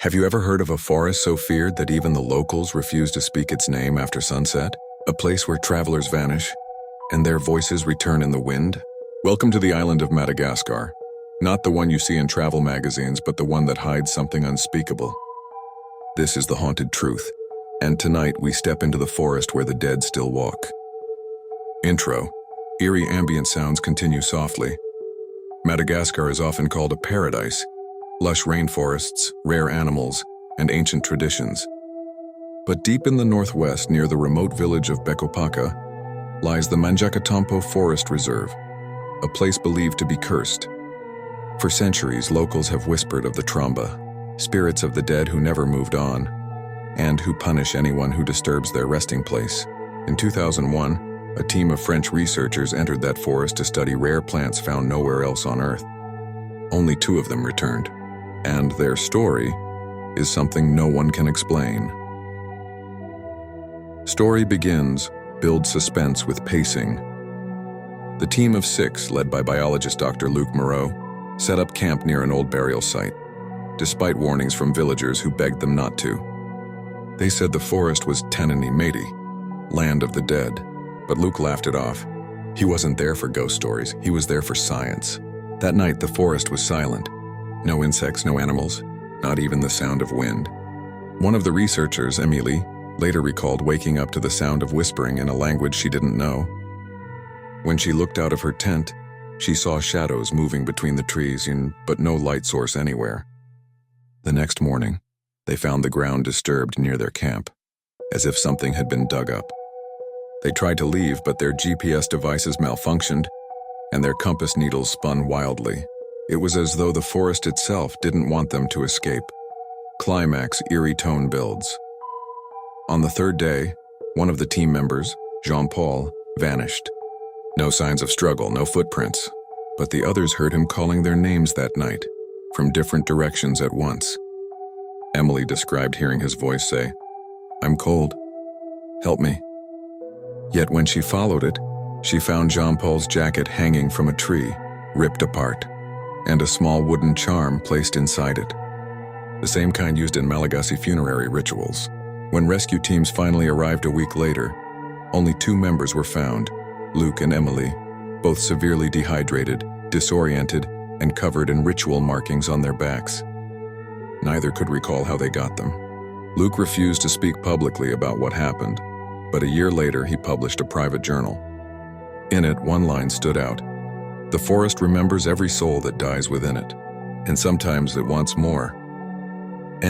Have you ever heard of a forest so feared that even the locals refuse to speak its name after sunset? A place where travelers vanish, and their voices return in the wind? Welcome to the island of Madagascar. Not the one you see in travel magazines, but the one that hides something unspeakable. This is the haunted truth, and tonight we step into the forest where the dead still walk. Intro. Eerie ambient sounds continue softly. Madagascar is often called a paradise. Lush rainforests, rare animals, and ancient traditions. But deep in the northwest, near the remote village of Bekopaka, lies the Manjakatompo Forest Reserve, a place believed to be cursed. For centuries, locals have whispered of the Tromba, spirits of the dead who never moved on, and who punish anyone who disturbs their resting place. In 2001, a team of French researchers entered that forest to study rare plants found nowhere else on Earth. Only 2 of them returned, and their story is something no one can explain. Story begins, build suspense with pacing. The team of 6, led by biologist Dr. Luc Moreau, set up camp near an old burial site, despite warnings from villagers who begged them not to. They said the forest was Tenani Medi, land of the dead, but Luc laughed it off. He wasn't there for ghost stories, he was there for science. That night, the forest was silent. No insects, no animals, not even the sound of wind. One of the researchers, Emilie, later recalled waking up to the sound of whispering in a language she didn't know. When she looked out of her tent, she saw shadows moving between the trees, but no light source anywhere. The next morning, they found the ground disturbed near their camp, as if something had been dug up. They tried to leave, but their GPS devices malfunctioned, and their compass needles spun wildly. It was as though the forest itself didn't want them to escape. Climax, eerie tone builds. On the 3rd day, one of the team members, Jean-Paul, vanished. No signs of struggle, no footprints, but the others heard him calling their names that night, from different directions at once. Emily described hearing his voice say, "I'm cold. Help me." Yet when she followed it, she found Jean-Paul's jacket hanging from a tree, ripped apart, and a small wooden charm placed inside it. The same kind used in Malagasy funerary rituals. When rescue teams finally arrived a week later, only 2 members were found, Luc and Emily, both severely dehydrated, disoriented, and covered in ritual markings on their backs. Neither could recall how they got them. Luc refused to speak publicly about what happened, but a year later he published a private journal. In it, one line stood out: "The forest remembers every soul that dies within it, and sometimes it wants more."